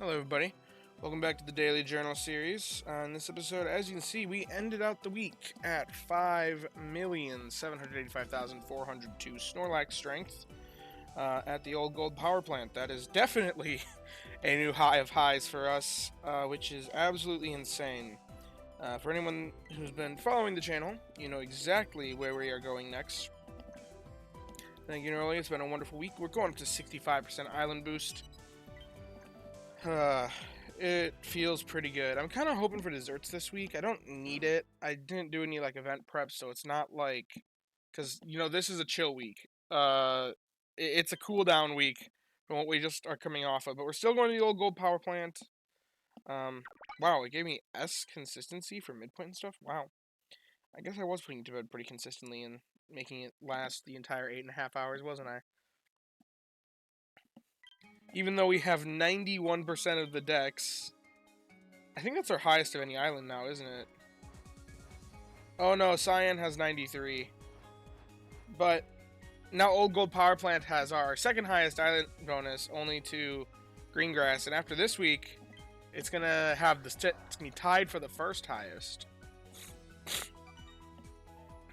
Hello, everybody. Welcome back to the Daily Journal series. In this episode, as you can see, we ended out the week at 5,785,402 Snorlax strength at the old gold power plant. That is definitely a new high of highs for us, which is absolutely insane. For anyone who's been following the channel, you know exactly where we are going next. Thank you, earlier. It's been a wonderful week. We're going up to 65% island boost. It feels pretty good. I'm kind of hoping for desserts this week. I don't need it. I didn't do any like event prep, so it's not like, because this is a chill week. It's a cool down week from what we just are coming off of. But we're still going to the old gold power plant. Wow, it gave me S consistency for midpoint and stuff. Wow, I guess I was putting it to bed pretty consistently and making it last the entire 8.5 hours, wasn't I? Even though we have 91% of the decks. I think that's our highest of any island now, isn't it? Oh no, Cyan has 93. But now Old Gold Power Plant has our second highest island bonus, only to Greengrass. And after this week, it's gonna have it's gonna be tied for the first highest.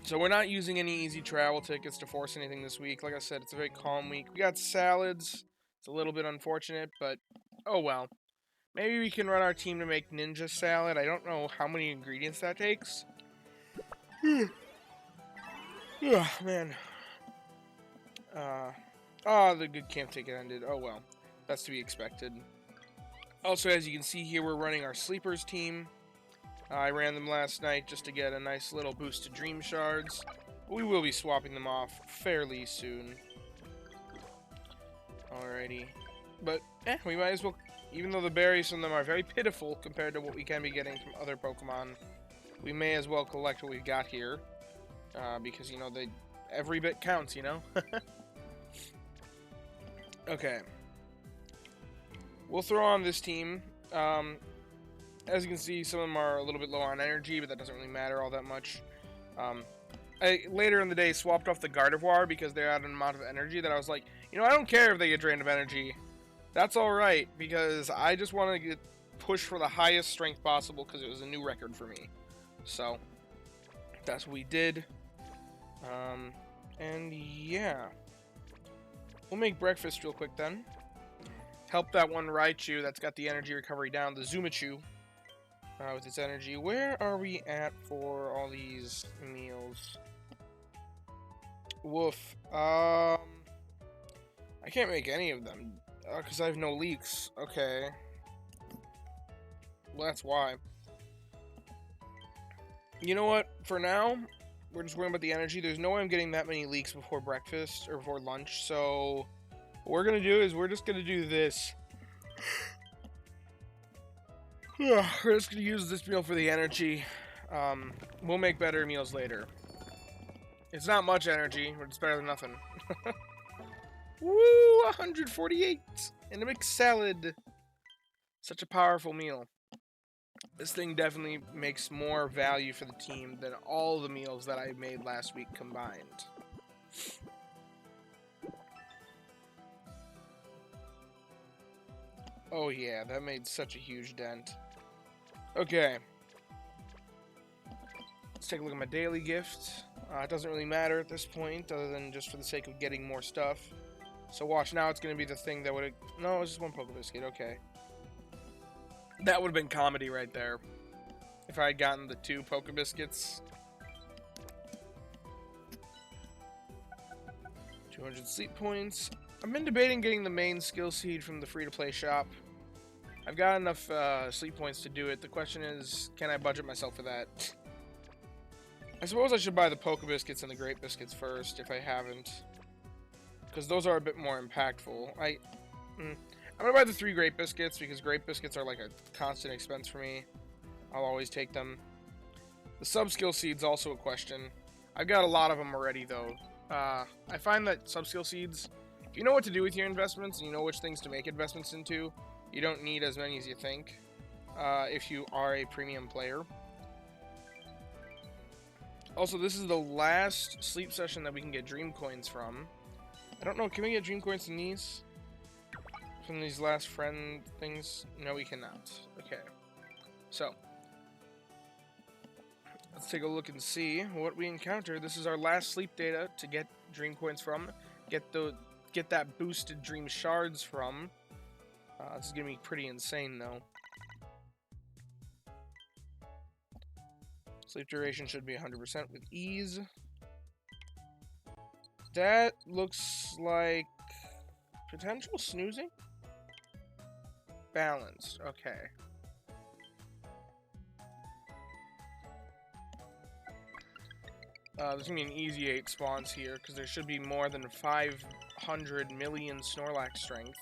So we're not using any easy travel tickets to force anything this week. Like I said, it's a very calm week. We got salads. It's a little bit unfortunate, but oh well. Maybe we can run our team to make ninja salad. I don't know how many ingredients that takes. Oh, man. The good camp ticket ended. Oh well. That's to be expected. Also, as you can see here, we're running our sleepers team. I ran them last night just to get a nice little boost to dream shards. We will be swapping them off fairly soon. Alrighty. But, we might as well, even though the berries from them are very pitiful compared to what we can be getting from other Pokemon, we may as well collect what we've got here. Because, every bit counts, Okay. We'll throw on this team. As you can see, some of them are a little bit low on energy, but that doesn't really matter all that much. I later in the day swapped off the Gardevoir because they had an amount of energy that I was like, I don't care if they get drained of energy. That's alright, because I just want to get pushed for the highest strength possible because it was a new record for me. So, that's what we did. And yeah. We'll make breakfast real quick then. Help that one Raichu that's got the energy recovery down, the Zumachu, with its energy. Where are we at for all these meals? Woof. I can't make any of them. Because I have no leaks. Okay. Well, that's why. You know what? For now, we're just worrying about the energy. There's no way I'm getting that many leaks before breakfast or before lunch. So, what we're going to do is we're just going to do this. We're just going to use this meal for the energy. We'll make better meals later. It's not much energy, but it's better than nothing. Woo! 148! And a mixed salad! Such a powerful meal. This thing definitely makes more value for the team than all the meals that I made last week combined. Oh yeah, that made such a huge dent. Okay. Let's take a look at my daily gift. It doesn't really matter at this point, other than just for the sake of getting more stuff. So watch, now it's going to be the thing that would have... No, it was just one Pokebiscuit, okay. That would have been comedy right there. If I had gotten the 2 Pokebiscuits. 200 sleep points. I've been debating getting the main skill seed from the free-to-play shop. I've got enough sleep points to do it. The question is, can I budget myself for that? I suppose I should buy the Pokebiscuits and the Great Biscuits first, if I haven't. Because those are a bit more impactful. I'm gonna buy the 3 Great Biscuits, because Great Biscuits are like a constant expense for me. I'll always take them. The sub-skill seed's also a question. I've got a lot of them already, though. I find that sub-skill seeds, if you know what to do with your investments, and you know which things to make investments into, you don't need as many as you think, if you are a premium player. Also, this is the last sleep session that we can get Dream Coins from. I don't know, can we get Dream Coins from these? from these last friend things? No, we cannot. Okay. So, let's take a look and see what we encounter. This is our last sleep data to get dream coins from. Get that boosted dream shards from. This is gonna be pretty insane though. Sleep duration should be 100% with ease. That looks like potential snoozing? Balanced, okay. There's gonna be an easy 8 spawns here, because there should be more than 500 million Snorlax strength.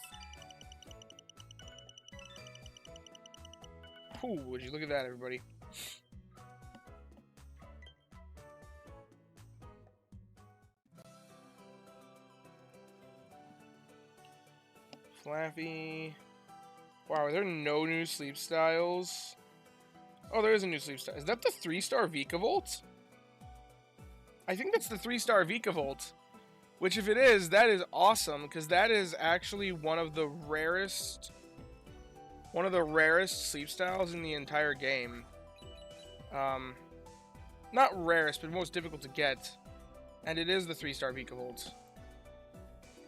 Ooh, would you look at that, everybody. Flaffy. Wow, are there no new sleep styles? Oh, there is a new sleep style. Is that the 3-star Vikavolt? I think that's the 3-star Vikavolt. Which, if it is, that is awesome, because that is actually one of the rarest sleep styles in the entire game. Not rarest, but most difficult to get. And it is the 3-star Vikavolt.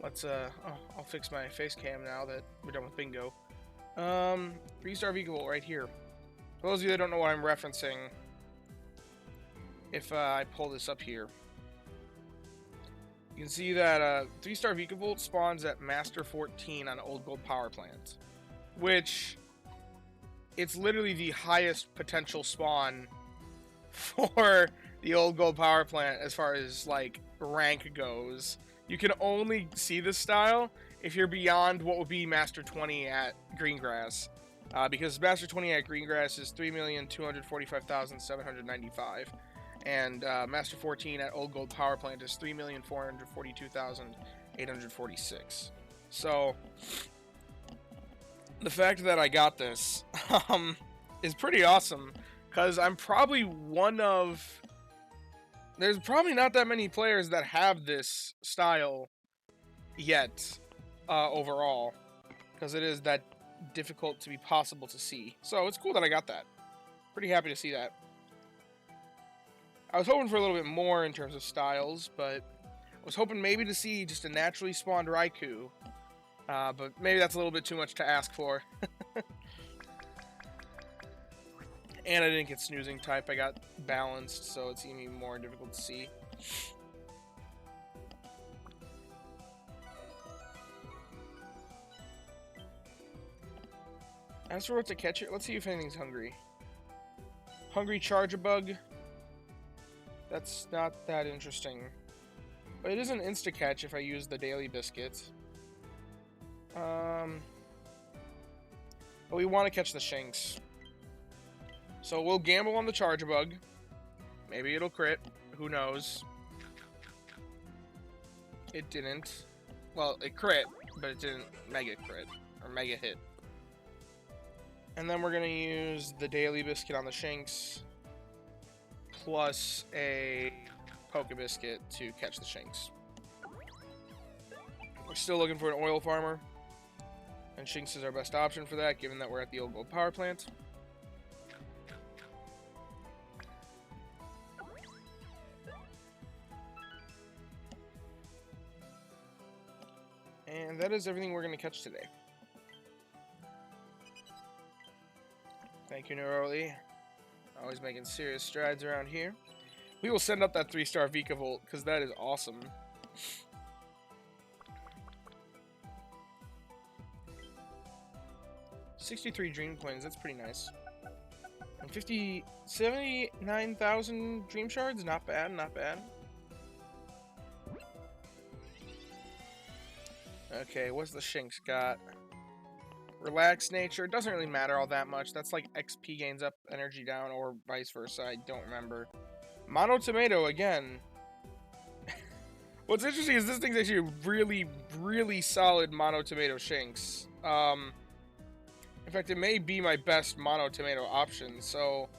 Let's, I'll fix my face cam now that we're done with bingo. 3-star Vikavolt right here. For those of you that don't know what I'm referencing, if I pull this up here, you can see that 3-star Vikavolt spawns at Master 14 on Old Gold Power Plant, which it's literally the highest potential spawn for the Old Gold Power Plant as far as like rank goes. You can only see this style if you're beyond what would be Master 20 at Greengrass. Because Master 20 at Greengrass is 3,245,795. And Master 14 at Old Gold Power Plant is 3,442,846. So, the fact that I got this is pretty awesome. Because I'm probably one of... There's probably not that many players that have this style yet, overall. Because it is that difficult to be possible to see. So it's cool that I got that. Pretty happy to see that. I was hoping for a little bit more in terms of styles, but I was hoping maybe to see just a naturally spawned Raikou. But maybe that's a little bit too much to ask for. And I didn't get snoozing type, I got balanced, so it's even more difficult to see. As for what to catch it, let's see if anything's hungry. Hungry Charge-a-Bug. That's not that interesting. But it is an insta-catch if I use the Daily Biscuit. But we want to catch the Shinx. So we'll gamble on the Charge-a-Bug. Maybe it'll crit. Who knows? It didn't. Well, it crit, but it didn't mega crit. Or mega hit. And then we're going to use the Daily Biscuit on the Shinx. Plus a Poke Biscuit to catch the Shinx. We're still looking for an Oil Farmer. And Shinx is our best option for that, given that we're at the Old Gold Power Plant. And that is everything we're going to catch today. Thank you, Neroli. Always making serious strides around here. We will send up that 3-star Vikavolt, because that is awesome. $63 Dream Coins, that's pretty nice. And 79,000 Dream Shards, not bad, not bad. Okay, what's the Shinx got? Relaxed nature, it doesn't really matter all that much. That's like XP gains up, energy down, or vice versa, I don't remember. Mono Tomato again. What's interesting is this thing's actually a really, really solid Mono Tomato Shinx. In fact, it may be my best Mono Tomato option, so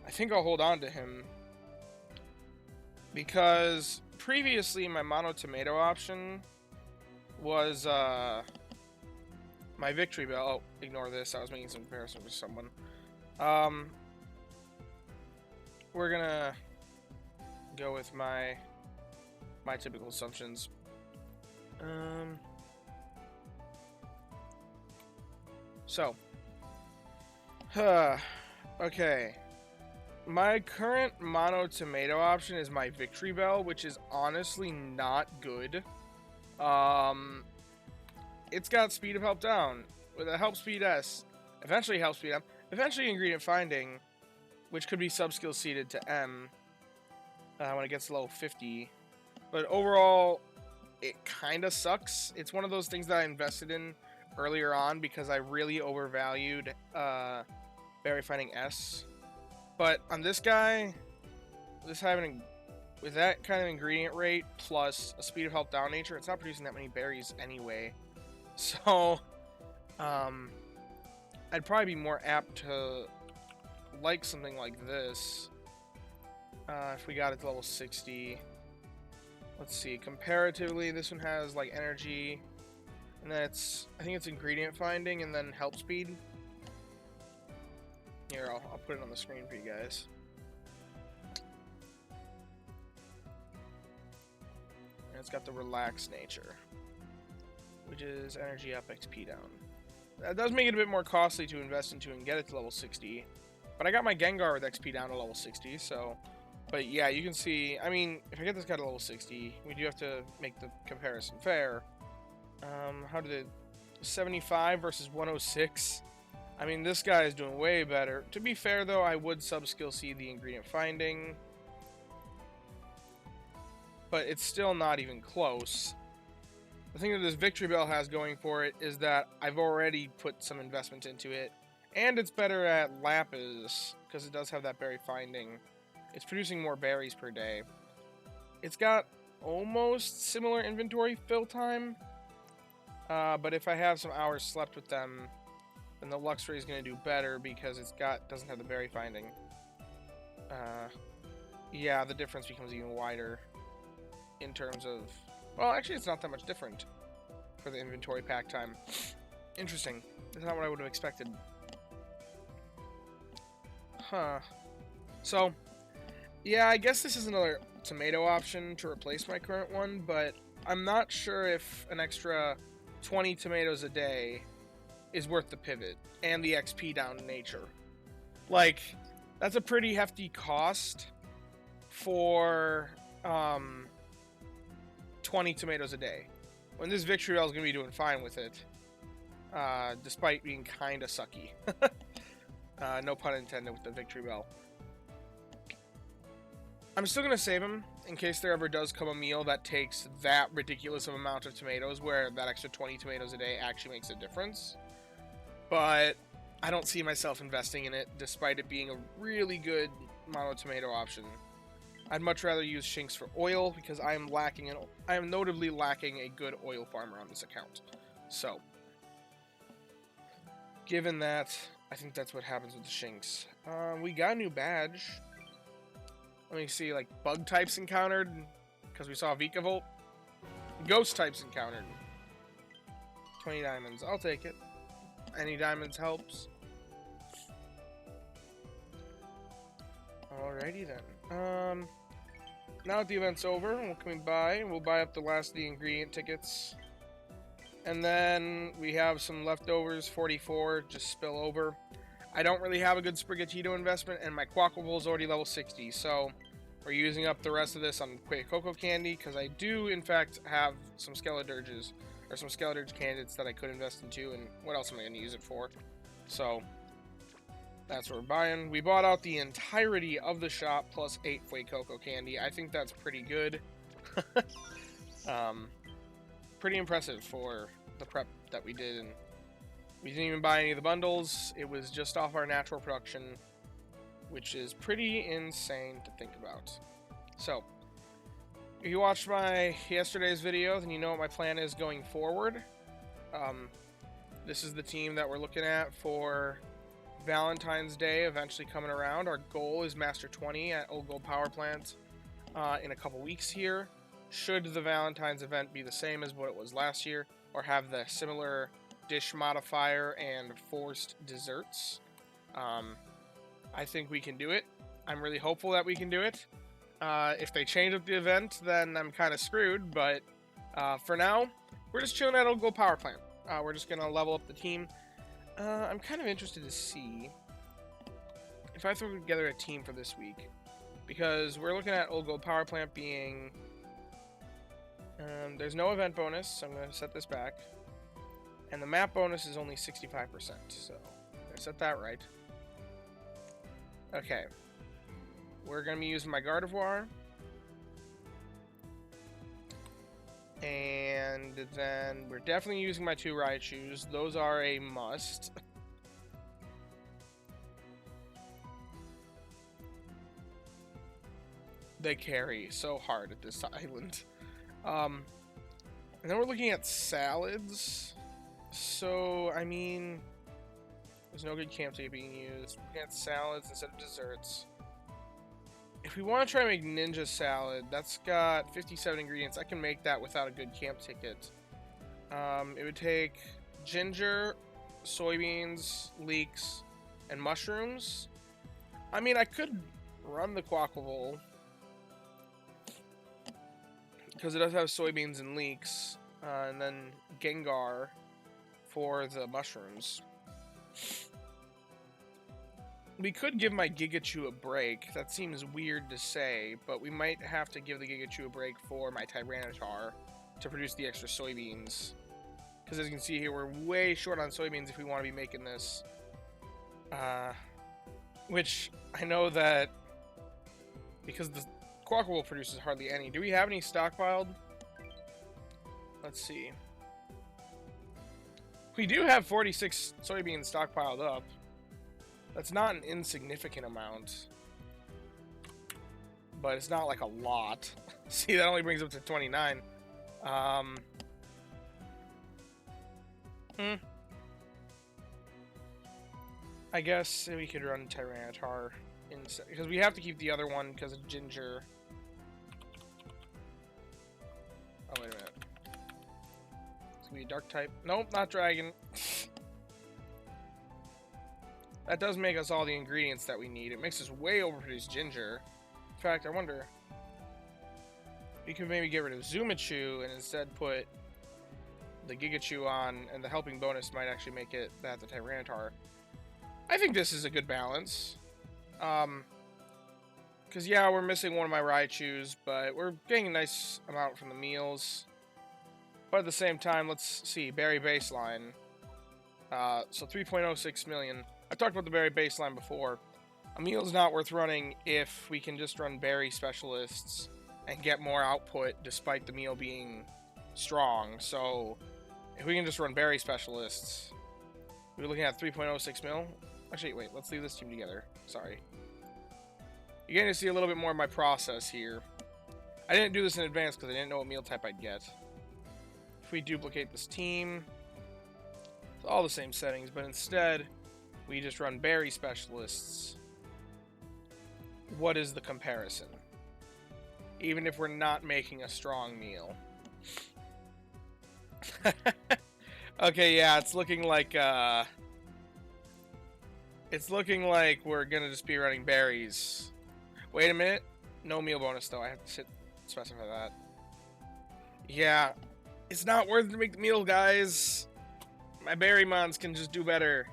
I think I'll hold on to him. Because previously my Mono Tomato option was my victory bell. Oh, ignore this. I was making some comparison with someone. We're gonna go with my typical assumptions. So, okay. My current mono tomato option is my victory bell, which is honestly not good. It's got speed of help down with a help speed S, eventually help speed M, eventually ingredient finding, which could be sub-skill seeded to M when it gets to level 50. But overall, it kind of sucks. It's one of those things that I invested in earlier on because I really overvalued berry finding S. But on this guy, with that kind of ingredient rate plus a speed of help down nature, it's not producing that many berries anyway. So, I'd probably be more apt to like something like this if we got it to level 60. Let's see. Comparatively, this one has like energy, and then I think it's ingredient finding and then help speed. Here, I'll put it on the screen for you guys. And it's got the relaxed nature, which is energy up, XP down. That does make it a bit more costly to invest into and get it to level 60. But I got my Gengar with XP down to level 60, so... But yeah, you can see, I mean, if I get this guy to level 60, we do have to make the comparison fair. How did it... 75 versus 106? I mean, this guy is doing way better. To be fair, though, I would sub-skill seed the ingredient finding. But it's still not even close. The thing that this victory bell has going for it is that I've already put some investment into it. And it's better at Lapis, because it does have that berry finding. It's producing more berries per day. It's got almost similar inventory fill time. But if I have some hours slept with them, then the Luxray is going to do better because doesn't have the berry finding. Yeah, the difference becomes even wider in terms of... Well, actually, it's not that much different for the inventory pack time. Interesting. That's not what I would have expected. Huh. So, yeah, I guess this is another tomato option to replace my current one, but I'm not sure if an extra 20 tomatoes a day is worth the pivot and the XP down nature. Like, that's a pretty hefty cost for 20 tomatoes a day, when this victory bell is going to be doing fine with it, despite being kind of sucky. No pun intended with the victory bell. I'm still going to save him in case there ever does come a meal that takes that ridiculous of amount of tomatoes where that extra 20 tomatoes a day actually makes a difference. But I don't see myself investing in it, despite it being a really good mono tomato option. I'd much rather use Shinx for oil because I am notably lacking a good oil farmer on this account. So, given that, I think that's what happens with the Shinx. We got a new badge. Let me see, like, bug types encountered, because we saw Vikavolt. Ghost types encountered. 20 diamonds. I'll take it. Any diamonds helps. Alrighty then. Now that the event's over, what can we buy? We'll buy up the last of the ingredient tickets. And then we have some leftovers, 44, just spill over. I don't really have a good Sprigatito investment, and my Quackable is already level 60, so we're using up the rest of this on Quick Cocoa Candy, because I do, in fact, have some Skeledirges, or some Skeledirge candidates that I could invest into, and what else am I going to use it for? So, that's what we're buying. We bought out the entirety of the shop, plus 8 Fue Cocoa Candy. I think that's pretty good. Pretty impressive for the prep that we did, and we didn't even buy any of the bundles. It was just off our natural production, which is pretty insane to think about. So, if you watched my yesterday's video, then you know what my plan is going forward. This is the team that we're looking at for Valentine's Day eventually coming around. Our goal is Master 20 at Old Gold Power Plant in a couple weeks here. Should the Valentine's event be the same as what it was last year, or have the similar dish modifier and forced desserts. I think we can do it. I'm really hopeful that we can do it. If they change up the event, then I'm kind of screwed, but for now, we're just chilling at Old Gold Power Plant. We're just going to level up the team. I'm kind of interested to see if I throw together a team for this week, because we're looking at Old Gold Power Plant being... there's no event bonus, so I'm going to set this back. And the map bonus is only 65%, so I'm going to set that right. Okay. We're going to be using my Gardevoir. And then we're definitely using my 2 Raichus. Those are a must. They carry so hard at this island. And then we're looking at salads. So, I mean, there's no good camp ticket being used. We're looking at salads instead of desserts. If we want to try and make ninja salad, that's got 57 ingredients. I can make that without a good camp ticket. It would take ginger, soybeans, leeks, and mushrooms. I mean, I could run the guacamole, because it does have soybeans and leeks, and then Gengar for the mushrooms. We could give my Gigachu a break. That seems weird to say, but we might have to give the Gigachu a break for my Tyranitar to produce the extra soybeans. Because as you can see here, we're way short on soybeans if we want to be making this. Which, I know that because the Quackable produces hardly any. Do we have any stockpiled? Let's see. We do have 46 soybeans stockpiled up. That's not an insignificant amount. But it's not like a lot. See, that only brings up to 29. I guess we could run Tyranitar instead, because we have to keep the other one because of Ginger. Oh, wait a minute. It's gonna be a dark type. Nope, not dragon. That does make us all the ingredients that we need. It makes us way overproduce Ginger. In fact, I wonder... we could maybe get rid of Zumachu and instead put the Gigachu on, and the helping bonus might actually make it that the Tyranitar. I think this is a good balance. Because, yeah, we're missing one of my Raichus, but we're getting a nice amount from the meals. But at the same time, let's see, berry baseline. So 3.06 million. I've talked about the berry baseline before. A meal's not worth running if we can just run berry specialists and get more output despite the meal being strong. So if we can just run berry specialists, we're looking at 3.06 mil. Actually, wait, let's leave this team together. Sorry. You're getting to see a little bit more of my process here. I didn't do this in advance because I didn't know what meal type I'd get. If we duplicate this team, it's all the same settings, but instead we just run berry specialists. What is the comparison? Even if we're not making a strong meal. Okay, yeah, it's looking like we're gonna just be running berries. Wait a minute. No meal bonus though. I have to specify that. Yeah, it's not worth it to make the meal, guys. My berry mons can just do better.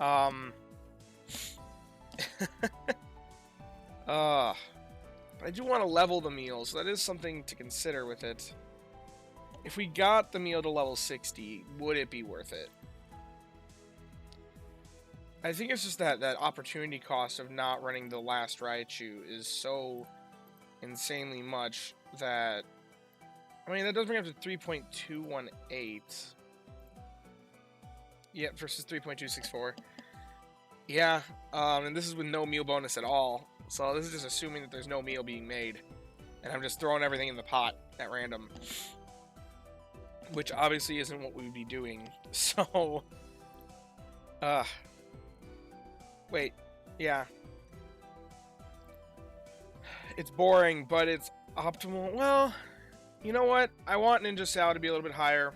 I do want to level the meal, so that is something to consider with it. If we got the meal to level 60, would it be worth it? I think it's just that opportunity cost of not running the last Raichu is so insanely much that... I mean, that does bring up to 3.218. Yeah, versus 3.264. Yeah, and this is with no meal bonus at all. So this is just assuming that there's no meal being made. And I'm just throwing everything in the pot at random. Which obviously isn't what we would be doing. So... wait. Yeah. It's boring, but it's optimal. Well, you know what? I want Ninja Salad to be a little bit higher.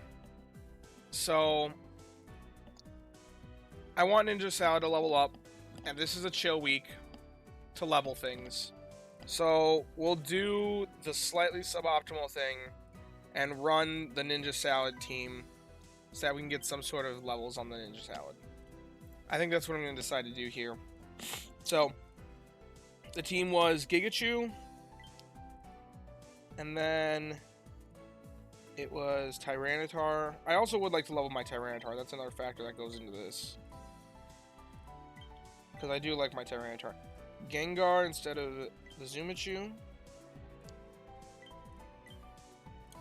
So... I want Ninja Salad to level up, and this is a chill week to level things. So we'll do the slightly suboptimal thing and run the Ninja Salad team so that we can get some sort of levels on the Ninja Salad. I think that's what I'm going to decide to do here. So the team was Gigachu, and then it was Tyranitar. I also would like to level my Tyranitar. That's another factor that goes into this, because I do like my Tyranitar. Gengar instead of the Zumachu.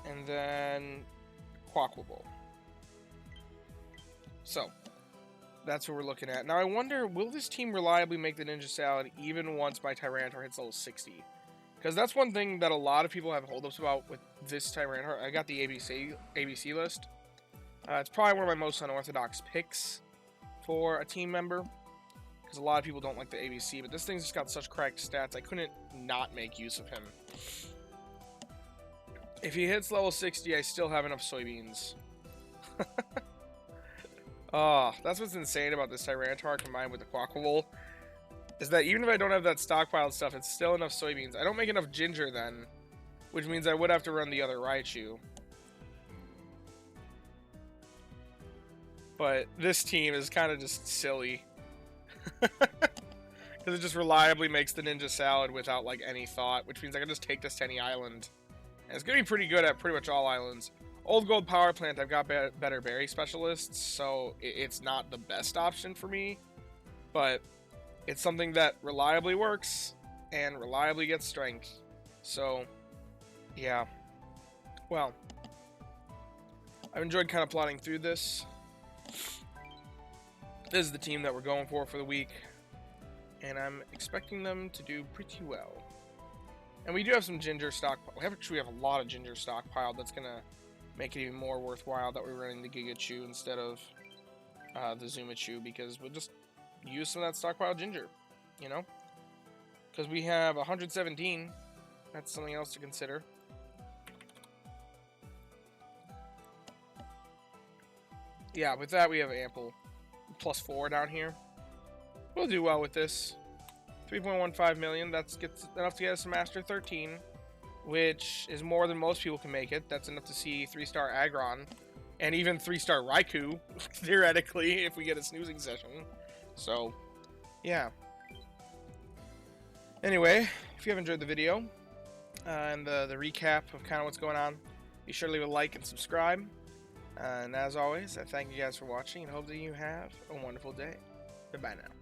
And then Quaquaval. So, that's what we're looking at. Now, I wonder, will this team reliably make the Ninja Salad even once my Tyranitar hits level 60? Because that's one thing that a lot of people have holdups about with this Tyranitar. I got the ABC list. It's probably one of my most unorthodox picks for a team member, because a lot of people don't like the ABC, but this thing's just got such cracked stats, I couldn't not make use of him. If he hits level 60, I still have enough soybeans. Oh, that's what's insane about this Tyranitar combined with the Quaquaval, is that even if I don't have that stockpiled stuff, it's still enough soybeans. I don't make enough ginger then, which means I would have to run the other Raichu. But this team is kind of just silly. Because it just reliably makes the Ninja Salad without like any thought, which means I can just take this to any island. And it's going to be pretty good at pretty much all islands. Old Gold Power Plant, I've got better berry specialists, so it's not the best option for me. But it's something that reliably works and reliably gets strength. So, yeah. Well, I've enjoyed kind of plotting through this. This is the team that we're going for the week, and I'm expecting them to do pretty well. And we do have some ginger stockpile. We have a lot of ginger stockpiled. That's going to make it even more worthwhile that we're running the Gigachu instead of the Zumachu, because we'll just use some of that stockpiled ginger, you know? Because we have 117. That's something else to consider. Yeah, with that we have ample. +4 down here. We'll do well with this. 3.15 million. That's enough to get us to Master 13, which is more than most people can make it. That's enough to see 3-star Aggron, and even 3-star Raikou, theoretically, if we get a snoozing session. So, yeah. Anyway, if you have enjoyed the video and the recap of kind of what's going on, be sure to leave a like and subscribe. And as always, I thank you guys for watching and hope that you have a wonderful day. Goodbye now.